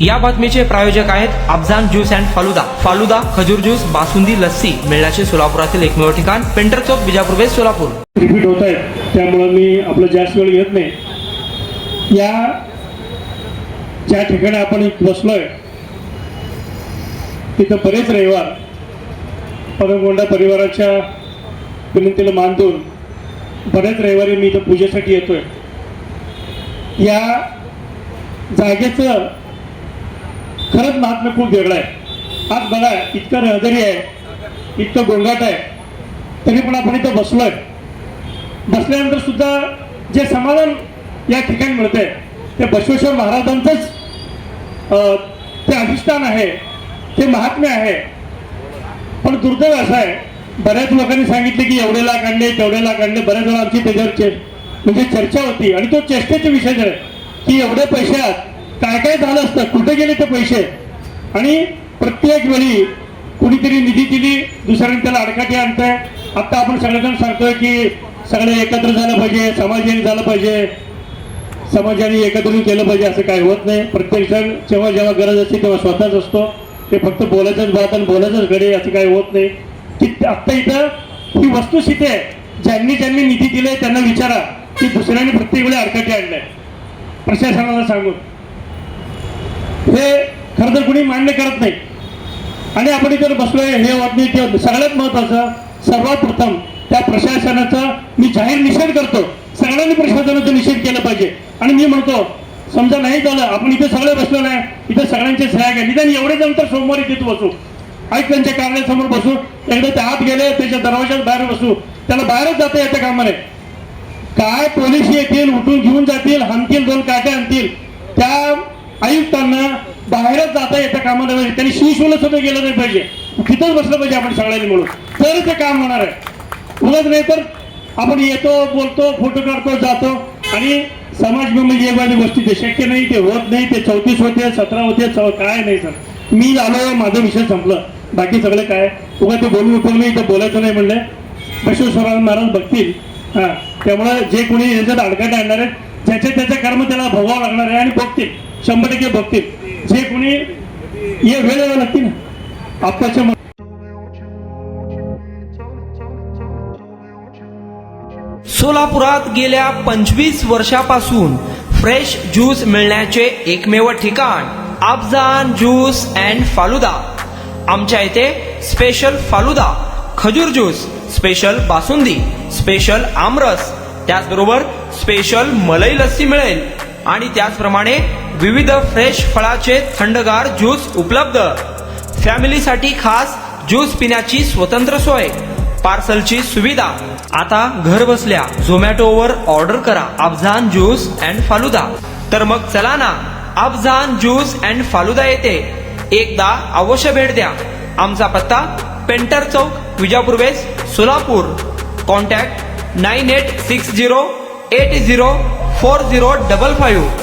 या बातमीचे प्रायोजक आहेत अफजान ज्यूस अँड फालुदा। फालुदा, खजूर ज्यूस, बासुंदी, लस्सी मिळण्याचे सोलापुरातील एकमेव ठिकाण पेंटर चौक, बिजापूर वेस्ट, सोलापूर। रिपीट होत आहेत त्यामुळे मी आपलं जास्त वेळ घेत नाही। या ज्या ठिकाणी आपण बसलोय तिथं बरेच रविवार पदमगोंडा परिवाराच्या विनंतीला मान देऊन बरेच रविवारी मी इथं पूजेसाठी येतोय। या जागेचं खरंच महात्म्य खूप वेगळं आहे। आज बघा, इतकं रहदारी आहे, इतकं गोंगाट आहे, तरी पण आपण इथं बसलोय। बसल्यानंतर सुद्धा जे समाधान या ठिकाणी मिळतंय ते बसवेश्वर महाराजांचंच ते अधिष्ठान आहे, ते महात्म्य आहे। पण दुर्दैव असं आहे, बऱ्याच लोकांनी सांगितले की एवढे लाख आणले, तेवढे लाख आणले। बऱ्याच वेळा आमची त्याच्यावर म्हणजे चर्चा होती आणि तो चेष्टेचा विषय आहे की एवढे पैशात काय काय झालं असतं, कुठे गेले ते पैसे। आणि प्रत्येक वेळी कुणीतरी निधी दिली, दुसऱ्याने त्याला अडकाठी आणतंय। आता आपण सगळेजण सांगतोय की सगळे एकत्र झालं पाहिजे, समाजाने झालं पाहिजे, समाजाने एकत्र केलं पाहिजे। असं काही होत नाही। प्रत्येक जण जेव्हा जेव्हा गरज असते तेव्हा स्वतःच असतो। ते फक्त बोलायचंच बात आणि बोलायचंच घडे, असं काही होत नाही। की आत्ता इथं ही वस्तुस्थिती आहे, ज्यांनी ज्यांनी निधी दिलाय त्यांना विचारा की दुसऱ्याने प्रत्येक वेळी अडकाठी आणलाय प्रशासनाला सांगून। हे खरं तर कुणी मान्य करत नाही आणि आपण इथे बसलोय हे होत नाही। ते सगळ्यात महत्वाचं, सर्वात प्रथम त्या प्रशासनाचा मी जाहीर निषेध करतो। सगळ्यांनी प्रशासनाचा निषेध केला पाहिजे। आणि मी म्हणतो, समजा नाही झालं, आपण इथे सगळे बसलो नाही, इथे सगळ्यांचे सह्या घ्या, निदान एवढे नंतर सोमवारी तिथे बसू, ऐक त्यांच्या कार्यालयासमोर बसू। एकदा त्या आत गेले त्याच्या दरवाजात बाहेर बसू, त्याला बाहेरच जाता येतं कामा नये। काय पोलीस येतील, उठून घेऊन जातील, हाणतील, दोन काट्या आणतील, त्या आयुक्तांना बाहेरच जाता येतं कामा नये। त्यांनी शिवशोला सुद्धा गेलं नाही पाहिजे, तिथंच बसलं पाहिजे आपण सगळ्यांनी मिळून, तर ते काम होणार आहे। उलट नाही तर आपण येतो, बोलतो, फोटो काढतो, जातो आणि समाज म्हणजे एक बाजू गोष्टी ते शक्य नाही, ते होत नाही। ते 34 होते, 17 होते, काय नाही सर। मी आलो, माझा विषय संपलं, बाकी सगळे काय उगा ते बोलून उठून मी इथं बोलायचं नाही म्हणले, बसवेश्वर महाराज बघतील। त्यामुळे जे कोणी यांच्यात अडकाटे आणणार आहेत, ज्याचे त्याचे कर्म त्याला भोगावं लागणार आहे आणि भोगतील, 100% भोगतील। जे कोणी ये वेळ यावं लागते ना आत्ताच्या। सोलापुरात गेल्या 25 वर्षापासून फ्रेश ज्यूस मिळण्याचे एकमेव ठिकाण अफजान ज्यूस अँड फालुदा। आमच्या इथे स्पेशल फालुदा, खजूर ज्यूस, स्पेशल बासुंदी, स्पेशल आमरस, त्याचबरोबर स्पेशल मलाई लस्सी मिळेल आणि त्याचप्रमाणे विविध फ्रेश फळाचे थंडगार ज्यूस उपलब्ध। फॅमिलीसाठी खास ज्यूस पिण्याची स्वतंत्र सोय, पार्सलची सुविधा। आता घर बसल्या झोमॅटोवर ऑर्डर करा अफजान ज्यूस अँड फालुदा। तर मग चला ना अफजान ज्यूस अँड फालुदा येथे एकदा अवश्य भेट द्या। आमचा पत्ता पेंटर चौक, बिजापूर वेस्ट, सोलापूर। कॉन्टॅक्ट 9860804055।